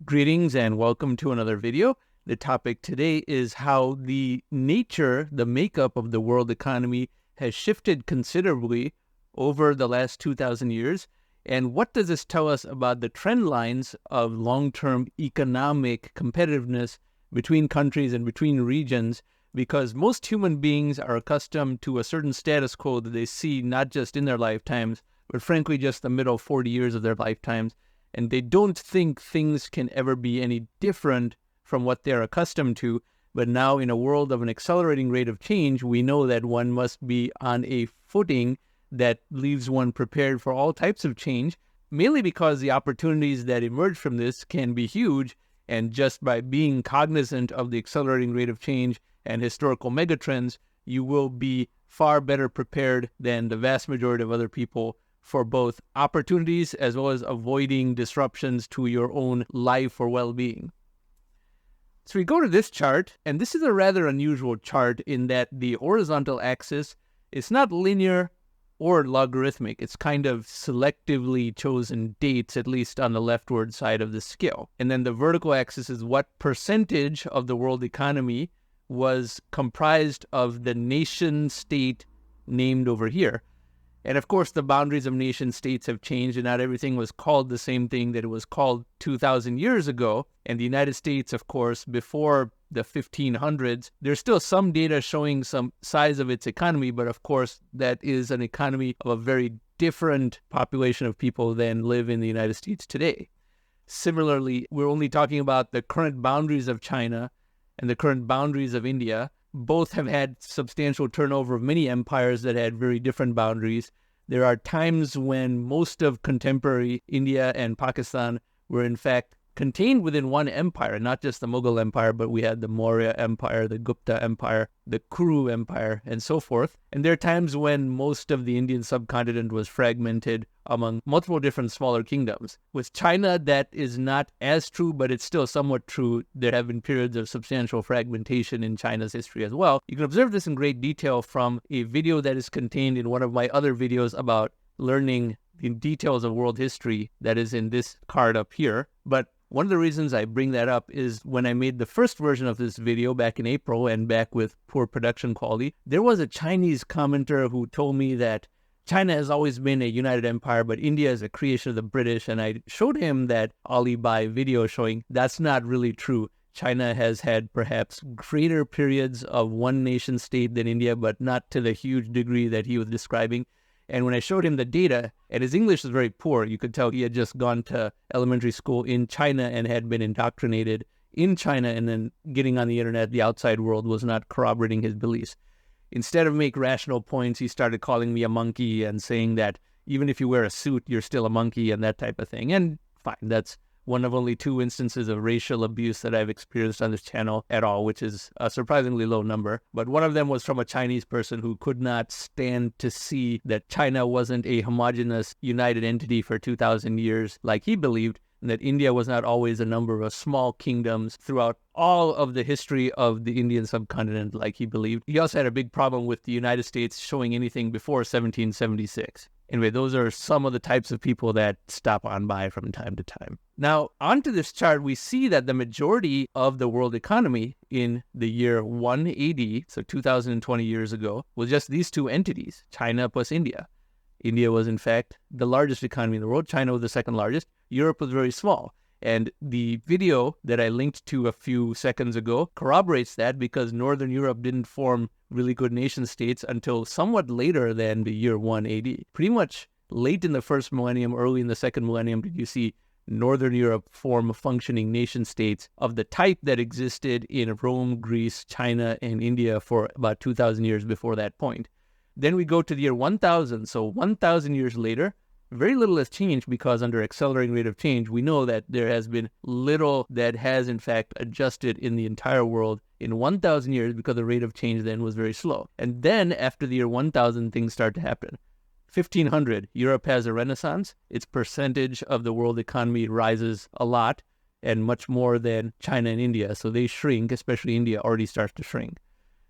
Greetings and welcome to another video. The topic today is how the makeup of the world economy has shifted considerably over the last 2,000 years. And what does this tell us about the trend lines of long-term economic competitiveness between countries and between regions? Because most human beings are accustomed to a certain status quo that they see not just in their lifetimes, but frankly just the middle 40 years of their lifetimes. And they don't think things can ever be any different from what they're accustomed to. But now in a world of an accelerating rate of change, we know that one must be on a footing that leaves one prepared for all types of change, mainly because the opportunities that emerge from this can be huge. And just by being cognizant of the accelerating rate of change and historical megatrends, you will be far better prepared than the vast majority of other people for both opportunities as well as avoiding disruptions to your own life or well-being. So we go to this chart, and this is a rather unusual chart in that the horizontal axis is not linear or logarithmic. It's kind of selectively chosen dates, at least on the leftward side of the scale. And then the vertical axis is what percentage of the world economy was comprised of the nation state named over here. And of course, the boundaries of nation states have changed, and not everything was called the same thing that it was called 2,000 years ago. And the United States, of course, before the 1500s, there's still some data showing some size of its economy, but of course, that is an economy of a very different population of people than live in the United States today. Similarly, we're only talking about the current boundaries of China and the current boundaries of India. Both have had substantial turnover of many empires that had very different boundaries. There are times when most of contemporary India and Pakistan were in fact contained within one empire, not just the Mughal Empire, but we had the Maurya Empire, the Gupta Empire, the Kuru Empire, and so forth. And there are times when most of the Indian subcontinent was fragmented among multiple different smaller kingdoms. With China, that is not as true, but it's still somewhat true. There have been periods of substantial fragmentation in China's history as well. You can observe this in great detail from a video that is contained in one of my other videos about learning the details of world history that is in this card up here. But one of the reasons I bring that up is when I made the first version of this video back in April and back with poor production quality, there was a Chinese commenter who told me that China has always been a united empire, but India is a creation of the British. And I showed him that Ali Bai video showing that's not really true. China has had perhaps greater periods of one nation state than India, but not to the huge degree that he was describing. And when I showed him the data, and his English was very poor, you could tell he had just gone to elementary school in China and had been indoctrinated in China, and then getting on the internet, the outside world was not corroborating his beliefs. Instead of make rational points, he started calling me a monkey and saying that even if you wear a suit, you're still a monkey and that type of thing. And fine, that's one of only 2 instances of racial abuse that I've experienced on this channel at all, which is a surprisingly low number. But one of them was from a Chinese person who could not stand to see that China wasn't a homogeneous, united entity for 2,000 years like he believed, and that India was not always a number of small kingdoms throughout all of the history of the Indian subcontinent like he believed. He also had a big problem with the United States showing anything before 1776. Anyway, those are some of the types of people that stop on by from time to time. Now, onto this chart, we see that the majority of the world economy in the year 1 AD, so 2,020 years ago, was just these 2 entities, China plus India. India was, in fact, the largest economy in the world. China was the second largest. Europe was very small. And the video that I linked to a few seconds ago corroborates that, because Northern Europe didn't form really good nation states until somewhat later than the year 1 AD. Pretty much late in the first millennium, early in the second millennium, did you see Northern Europe form functioning nation states of the type that existed in Rome, Greece, China, and India for about 2,000 years before that point. Then we go to the year 1000, so 1,000 years later, very little has changed, because under accelerating rate of change, we know that there has been little that has in fact adjusted in the entire world in 1,000 years, because the rate of change then was very slow. And then after the year 1000, things start to happen. 1500, Europe has a renaissance. Its percentage of the world economy rises a lot, and much more than China and India. So they shrink, especially India already starts to shrink.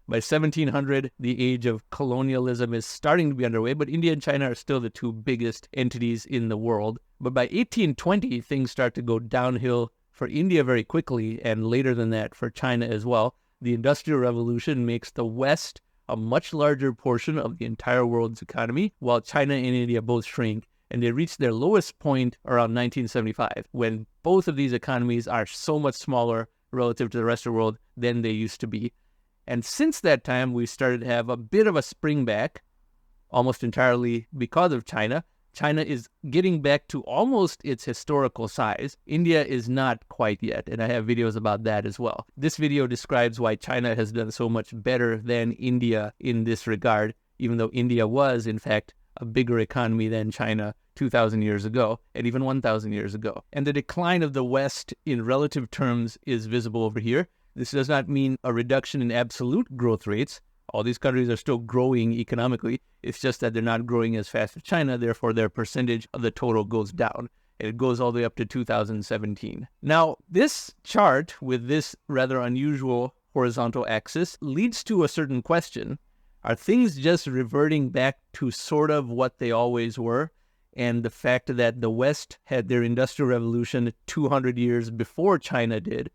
By 1700, the age of colonialism is starting to be underway, but India and China are still the 2 biggest entities in the world. But by 1820, things start to go downhill for India very quickly, and later than that for China as well. The Industrial Revolution makes the West a much larger portion of the entire world's economy, while China and India both shrink. And they reached their lowest point around 1975, when both of these economies are so much smaller relative to the rest of the world than they used to be. And since that time, we started to have a bit of a spring back, almost entirely because of China. China is getting back to almost its historical size. India is not quite yet, and I have videos about that as well. This video describes why China has done so much better than India in this regard, even though India was, in fact, a bigger economy than China 2,000 years ago, and even 1,000 years ago. And the decline of the West in relative terms is visible over here. This does not mean a reduction in absolute growth rates. All these countries are still growing economically. It's just that they're not growing as fast as China, therefore their percentage of the total goes down. And it goes all the way up to 2017. Now, this chart with this rather unusual horizontal axis leads to a certain question. Are things just reverting back to sort of what they always were? And the fact that the West had their Industrial Revolution 200 years before China did,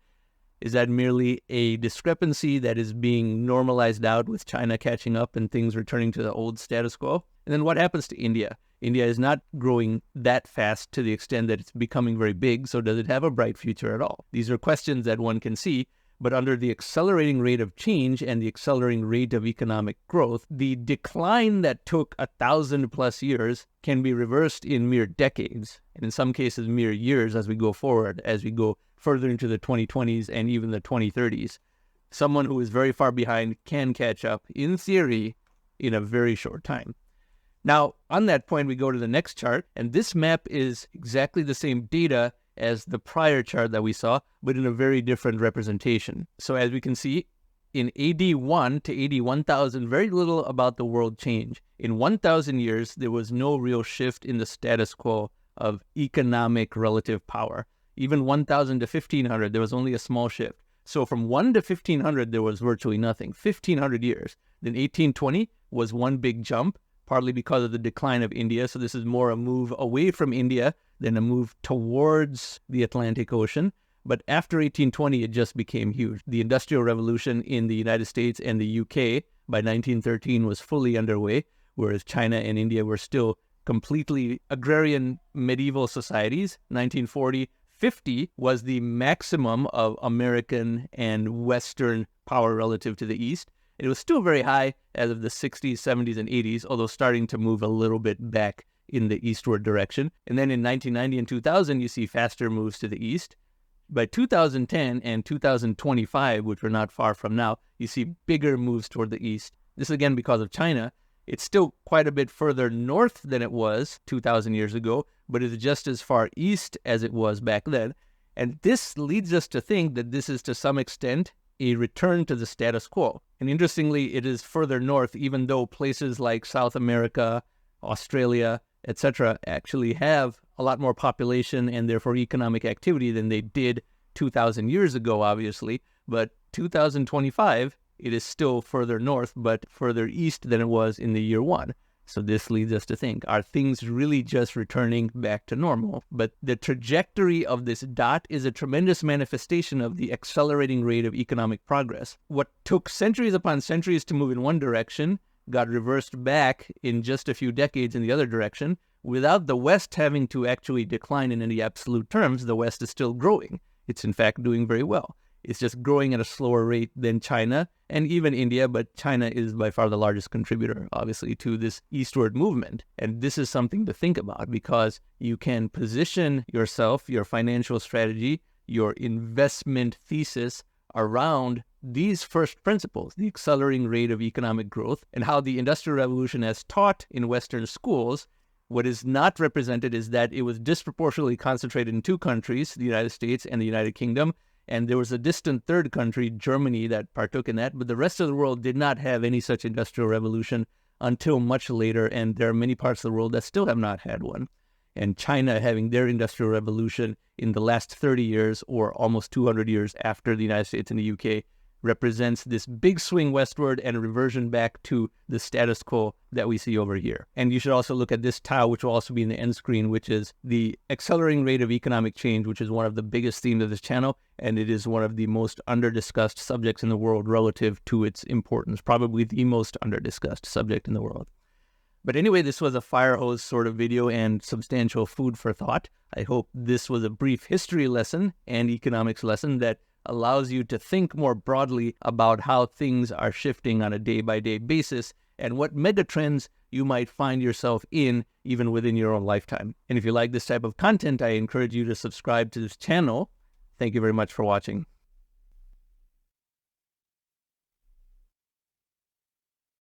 is that merely a discrepancy that is being normalized out with China catching up and things returning to the old status quo? And then what happens to India? India is not growing that fast to the extent that it's becoming very big, so does it have a bright future at all? These are questions that one can see, but under the accelerating rate of change and the accelerating rate of economic growth, the decline that took 1,000+ years can be reversed in mere decades, and in some cases mere years as we go forward, as we go further into the 2020s and even the 2030s. Someone who is very far behind can catch up, in theory, in a very short time. Now, on that point, we go to the next chart, and this map is exactly the same data as the prior chart that we saw, but in a very different representation. So as we can see, in AD 1 to AD 1000, very little about the world changed. In 1,000 years, there was no real shift in the status quo of economic relative power. Even 1,000 to 1,500, there was only a small shift. So from 1 to 1,500, there was virtually nothing. 1,500 years. Then 1820 was one big jump, partly because of the decline of India. So this is more a move away from India than a move towards the Atlantic Ocean. But after 1820, it just became huge. The Industrial Revolution in the United States and the UK by 1913 was fully underway, whereas China and India were still completely agrarian medieval societies. 1940-50 was the maximum of American and Western power relative to the East. It was still very high as of the 60s, 70s, and 80s, although starting to move a little bit back in the eastward direction. And then in 1990 and 2000, you see faster moves to the east. By 2010 and 2025, which we're not far from now, you see bigger moves toward the east. This again because of China. It's still quite a bit further north than it was 2,000 years ago, but it's just as far east as it was back then. And this leads us to think that this is to some extent a return to the status quo. And interestingly, it is further north, even though places like South America, Australia, etc. actually have a lot more population and therefore economic activity than they did 2,000 years ago, obviously. But 2025, it is still further north, but further east than it was in the year one. So this leads us to think, are things really just returning back to normal? But the trajectory of this dot is a tremendous manifestation of the accelerating rate of economic progress. What took centuries upon centuries to move in one direction got reversed back in just a few decades in the other direction. Without the West having to actually decline in any absolute terms, the West is still growing. It's in fact doing very well. It's just growing at a slower rate than China and even India, but China is by far the largest contributor, obviously, to this eastward movement. And this is something to think about because you can position yourself, your financial strategy, your investment thesis around these first principles, the accelerating rate of economic growth, and how the Industrial Revolution has taught in Western schools. What is not represented is that it was disproportionately concentrated in two countries, the United States and the United Kingdom, and there was a distant third country, Germany, that partook in that, but the rest of the world did not have any such industrial revolution until much later, and there are many parts of the world that still have not had one. And China having their industrial revolution in the last 30 years or almost 200 years after the United States and the UK represents this big swing westward and a reversion back to the status quo that we see over here. And you should also look at this tile, which will also be in the end screen, which is the accelerating rate of economic change, which is one of the biggest themes of this channel. And it is one of the most under-discussed subjects in the world relative to its importance, probably the most under-discussed subject in the world. But anyway, this was a fire hose sort of video and substantial food for thought. I hope this was a brief history lesson and economics lesson that allows you to think more broadly about how things are shifting on a day-by-day basis and what megatrends you might find yourself in even within your own lifetime. And if you like this type of content, I encourage you to subscribe to this channel. Thank you very much for watching.